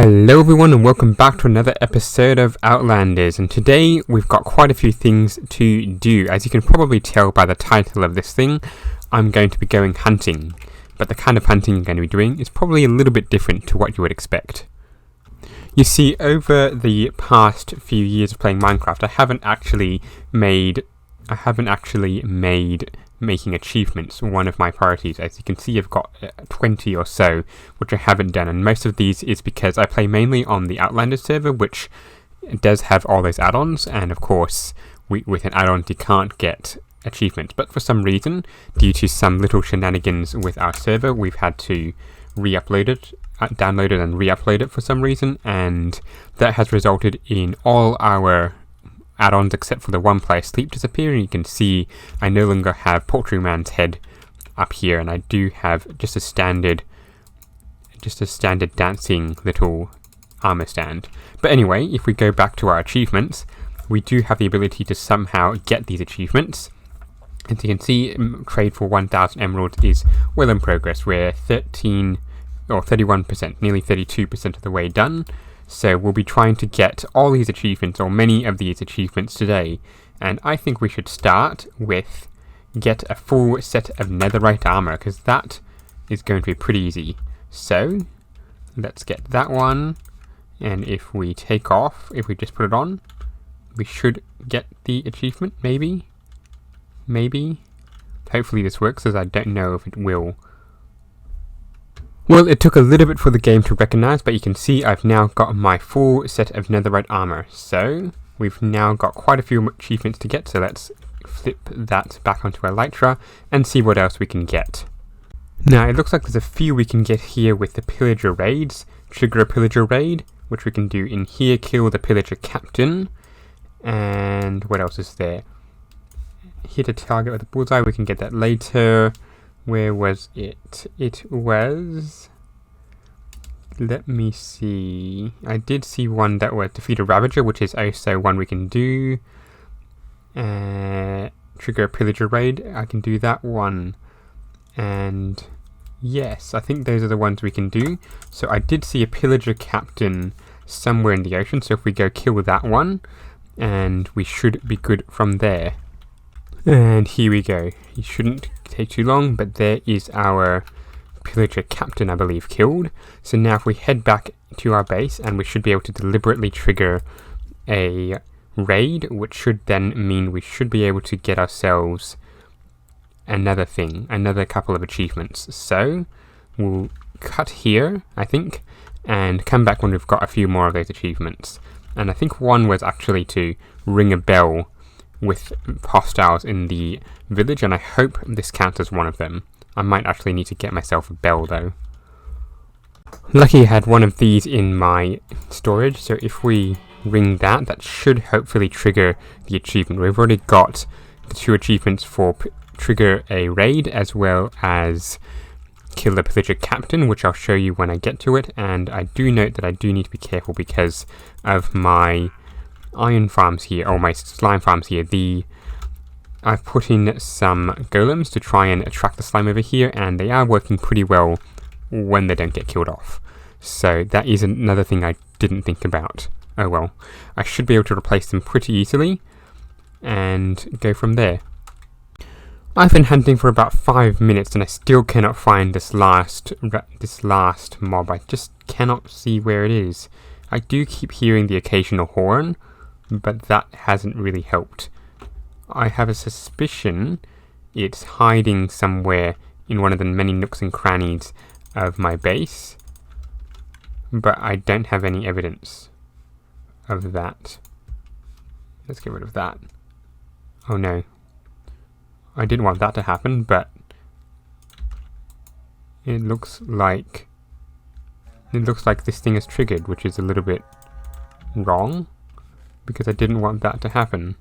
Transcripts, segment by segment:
Hello everyone and welcome back to another episode of Outlanders, and today we've got quite a few things to do. As you can probably tell by the title of this thing, I'm going to be going hunting, but the kind of hunting I'm going to be doing is probably a little bit different to what you would expect. You see, over the past few years of playing Minecraft, I haven't actually made making achievements one of my priorities. As you can see, I've got 20 or so, which I haven't done, and most of these is because I play mainly on the Outlanders server, which does have all those add-ons, and of course, with an add-on you can't get achievements, but for some reason, due to some little shenanigans with our server, we've had to re-upload it, download it and re-upload it for some reason, and that has resulted in all our add-ons except for the one player sleep disappearing. You can see I no longer have Poultry Man's head up here, and I do have just a standard dancing little armor stand. But anyway, if we go back to our achievements, we do have the ability to somehow get these achievements. As you can see, trade for 1,000 emeralds is well in progress. We're 13 or 31%, nearly 32% of the way done. So we'll be trying to get all these achievements, or many of these achievements today, and I think we should start with get a full set of netherite armor, because that is going to be pretty easy. So let's get that one, and if we take off, if we just put it on, we should get the achievement, maybe? Hopefully this works, as I don't know if it will. Well, it took a little bit for the game to recognize, but you can see I've now got my full set of netherite armor. So we've now got quite a few achievements to get, so let's flip that back onto Elytra and see what else we can get. Now, it looks like there's a few we can get here with the pillager raids. Trigger a pillager raid, which we can do in here, kill the pillager captain, and what else is there? Hit a target with a bullseye, we can get that later. Where was it? It was... let me see. I did see one that was defeat a Ravager, which is also one we can do. Trigger a Pillager Raid, I can do that one. And yes, I think those are the ones we can do. So I did see a Pillager Captain somewhere in the ocean, so if we go kill that one, and we should be good from there. And here we go. It shouldn't take too long, but there is our pillager captain, I believe, killed. So now if we head back to our base, and we should be able to deliberately trigger a raid, which should then mean we should be able to get ourselves another couple of achievements. So we'll cut here, I think, and come back when we've got a few more of those achievements. And I think one was actually to ring a bell with hostiles in the village, and I hope this counts as one of them. I might actually need to get myself a bell though. Lucky I had one of these in my storage, so if we ring that, that should hopefully trigger the achievement. We've already got the two achievements for trigger a raid as well as kill the pillager captain, which I'll show you when I get to it. And I do note that I do need to be careful because of my iron farms here, or my slime farms here. I've put in some golems to try and attract the slime over here, and they are working pretty well when they don't get killed off. So that is another thing I didn't think about. Oh well, I should be able to replace them pretty easily and go from there. I've been hunting for about 5 minutes and I still cannot find this last mob. I just cannot see where it is. I do keep hearing the occasional horn, but that hasn't really helped. I have a suspicion it's hiding somewhere in one of the many nooks and crannies of my base, but I don't have any evidence of that. Let's get rid of that. Oh no. I didn't want that to happen, but it looks like this thing is triggered, which is a little bit wrong, because I didn't want that to happen.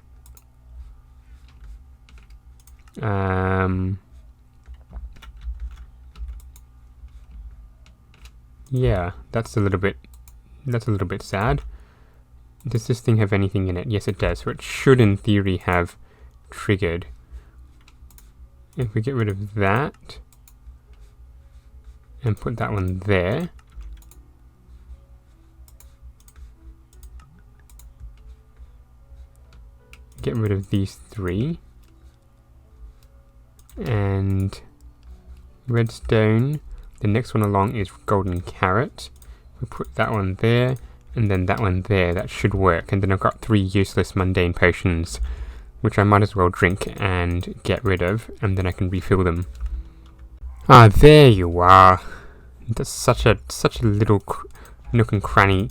Yeah, that's a little bit sad. Does this thing have anything in it? Yes, it does. So it should, in theory, have triggered. If we get rid of that and put that one there, get rid of these 3. And redstone. The next one along is golden carrot. We'll put that one there, and then that one there. That should work. And then I've got 3 useless mundane potions, which I might as well drink and get rid of, and then I can refill them. Ah, there you are. That's such a little nook and cranny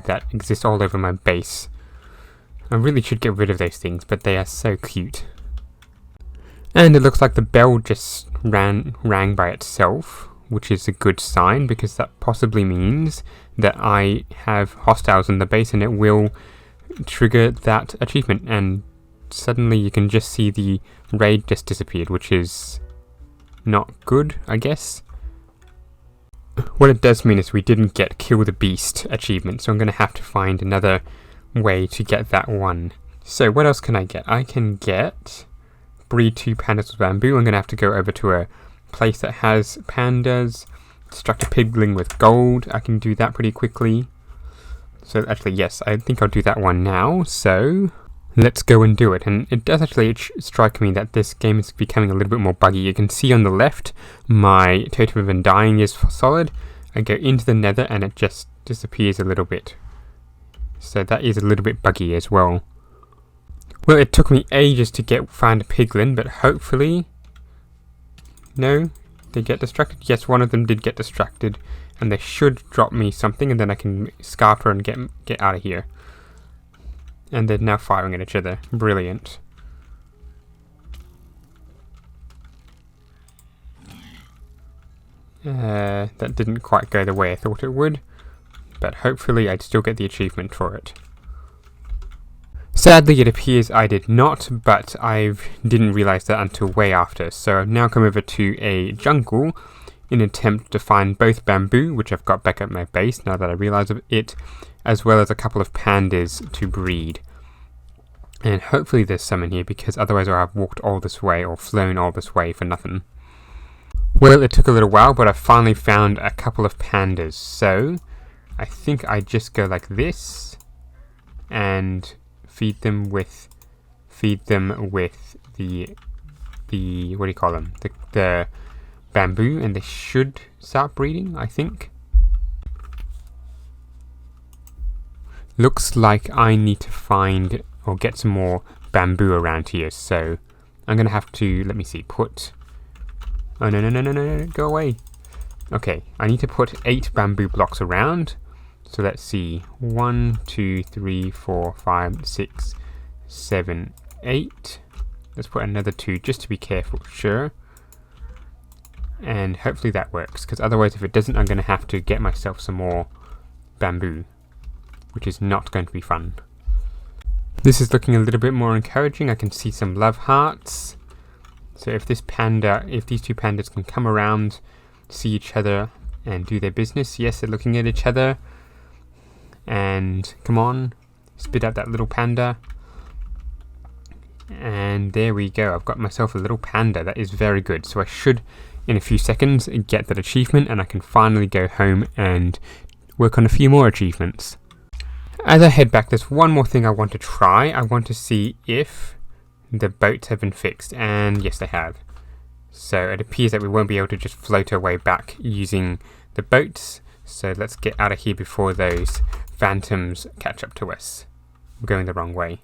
that exists all over my base. I really should get rid of those things, but they are so cute. And it looks like the bell just rang by itself, which is a good sign, because that possibly means that I have hostiles in the base and it will trigger that achievement, and suddenly you can just see the raid just disappeared, which is not good, I guess. What it does mean is we didn't get Kill the Beast achievement, so I'm going to have to find another way to get that one. So what else can I get? I can get breed 2 pandas with bamboo. I'm going to have to go over to a place that has pandas, construct a pigling with gold. I can do that pretty quickly. So actually, yes, I think I'll do that one now. So let's go and do it. And it does actually strike me that this game is becoming a little bit more buggy. You can see on the left, my totem of undying is solid. I go into the nether and it just disappears a little bit. So that is a little bit buggy as well. Well, it took me ages to find a piglin, but hopefully... No? They get distracted? Yes, one of them did get distracted. And they should drop me something, and then I can scarf her and get out of here. And they're now firing at each other. Brilliant. That didn't quite go the way I thought it would. But hopefully I'd still get the achievement for it. Sadly, it appears I did not, but I didn't realise that until way after. So I've now come over to a jungle in an attempt to find both bamboo, which I've got back at my base now that I realise of it, as well as a couple of pandas to breed. And hopefully there's some in here, because otherwise I'll have walked all this way or flown all this way for nothing. Well, it took a little while, but I finally found a couple of pandas. So I think I just go like this and feed them with the what do you call them? The bamboo, and they should start breeding, I think. Looks like I need to find or get some more bamboo around here, so I'm gonna have to, let me see, put, oh no, go away. Okay, I need to put 8 bamboo blocks around. So let's see, 1, 2, 3, 4, 5, 6, 7, 8. Let's put another 2 just to be careful, sure. And hopefully that works, because otherwise if it doesn't, I'm going to have to get myself some more bamboo, which is not going to be fun. This is looking a little bit more encouraging. I can see some love hearts. So if these 2 pandas can come around, see each other and do their business. Yes, they're looking at each other. And come on, spit out that little panda. And there we go. I've got myself a little panda. That is very good. So I should, in a few seconds, get that achievement, and I can finally go home and work on a few more achievements. As I head back, there's one more thing I want to try. I want to see if the boats have been fixed, and yes, they have. So it appears that we won't be able to just float our way back using the boats. So let's get out of here before those phantoms catch up to us. We're going the wrong way.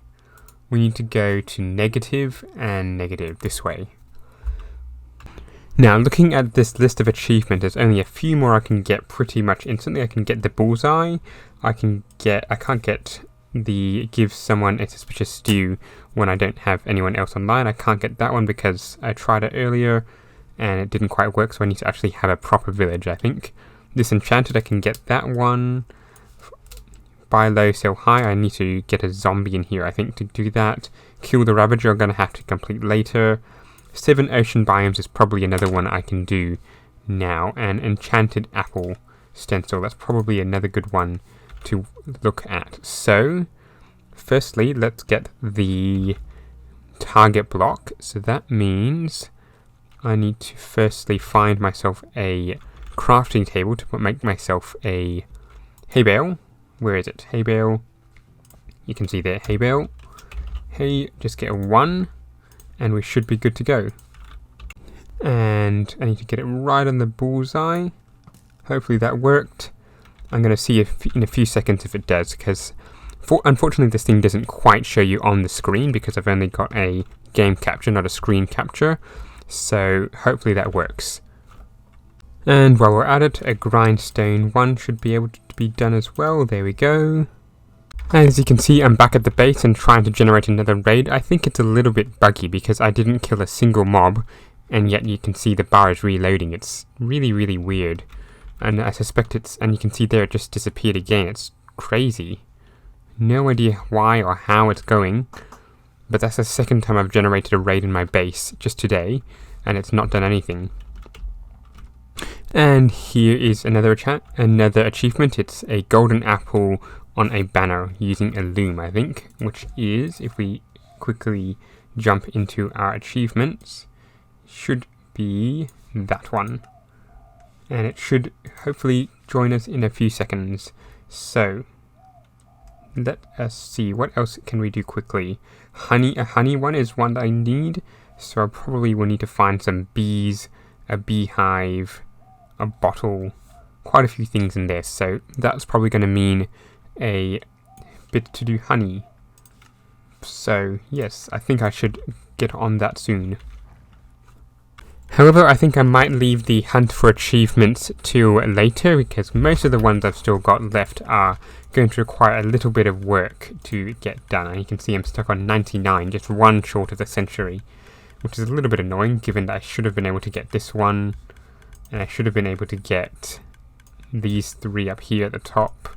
We need to go to negative and negative this way. Now, looking at this list of achievements, there's only a few more I can get pretty much instantly. I can get the bullseye. I can't get the give someone a suspicious stew when I don't have anyone else online. I can't get that one because I tried it earlier and it didn't quite work, so I need to actually have a proper village, I think. Disenchanted, I can get that one. Buy low, sell high. I need to get a zombie in here, I think, to do that. Kill the Ravager, I'm going to have to complete later. 7 ocean biomes is probably another one I can do now. And enchanted apple stencil, that's probably another good one to look at. So, firstly, let's get the target block. So that means I need to firstly find myself a crafting table to make myself a hay bale. Where is it? Hay bale. You can see there, hay bale. Hey, just get a 1, and we should be good to go. And I need to get it right on the bullseye. Hopefully that worked. I'm going to see in a few seconds if it does, because unfortunately this thing doesn't quite show you on the screen because I've only got a game capture, not a screen capture. So hopefully that works. And while we're at it, a grindstone 1 should be able to be done as well. There we go. As you can see, I'm back at the base and trying to generate another raid. I think it's a little bit buggy because I didn't kill a single mob, and yet you can see the bar is reloading. It's really, really weird. And I suspect and you can see there it just disappeared again. It's crazy. No idea why or how it's going, but that's the second time I've generated a raid in my base just today, and it's not done anything. And here is another achievement. It's a golden apple on a banner using a loom, I think, which is, if we quickly jump into our achievements, should be that one. And it should hopefully join us in a few seconds. So let us see, what else can we do quickly? A honey one is one that I need, so I probably will need to find some bees, a beehive, a bottle, quite a few things in there. So that's probably going to mean a bit to do honey. So yes, I think I should get on that soon. However, I think I might leave the hunt for achievements till later, because most of the ones I've still got left are going to require a little bit of work to get done. And you can see I'm stuck on 99, just one short of the century, which is a little bit annoying given that I should have been able to get this one, and I should have been able to get these 3 up here at the top.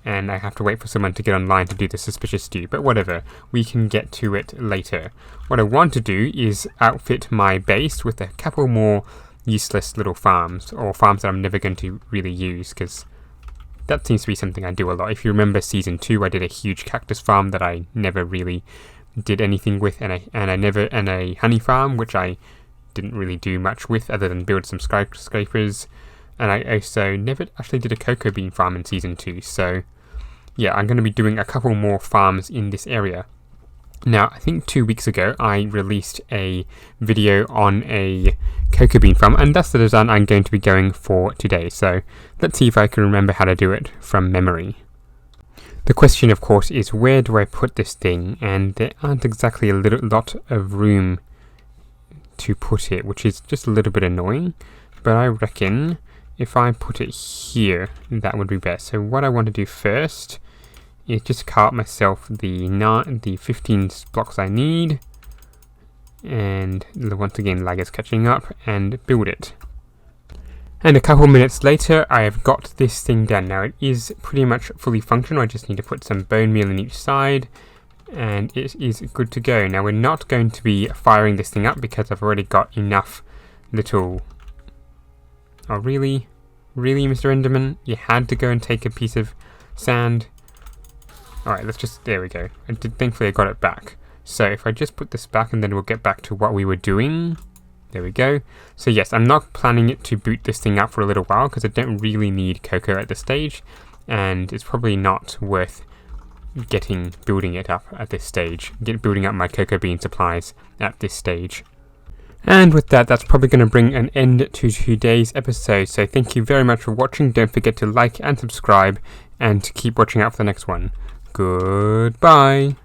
And I have to wait for someone to get online to do the suspicious stew, but whatever, we can get to it later. What I want to do is outfit my base with a couple more useless little farms, or farms that I'm never going to really use, because that seems to be something I do a lot. If you remember season 2, I did a huge cactus farm that I never really did anything with, and a honey farm, which I didn't really do much with other than build some skyscrapers. And I also never actually did a cocoa bean farm in season 2, so yeah, I'm going to be doing a couple more farms in this area. Now, I think 2 weeks ago I released a video on a cocoa bean farm, and that's the design I'm going to be going for today. So let's see if I can remember how to do it from memory. The question, of course, is where do I put this thing? And there aren't exactly a lot of room to put it, which is just a little bit annoying, but I reckon if I put it here, that would be best. So what I want to do first is just carve myself the 15 blocks I need, and once again lag is catching up, and build it. And a couple minutes later I have got this thing done. Now it is pretty much fully functional. I just need to put some bone meal in each side, and it is good to go. Now we're not going to be firing this thing up because I've already got enough little... Oh really? Really, Mr. Enderman? You had to go and take a piece of sand? Alright, let's just... There we go. Thankfully I got it back. So if I just put this back and then we'll get back to what we were doing. There we go. So yes, I'm not planning it to boot this thing up for a little while because I don't really need cocoa at this stage. And it's probably not worth building it up at this stage. Building up my cocoa bean supplies at this stage. And with that, that's probably going to bring an end to today's episode. So thank you very much for watching. Don't forget to like and subscribe, and to keep watching out for the next one. Goodbye.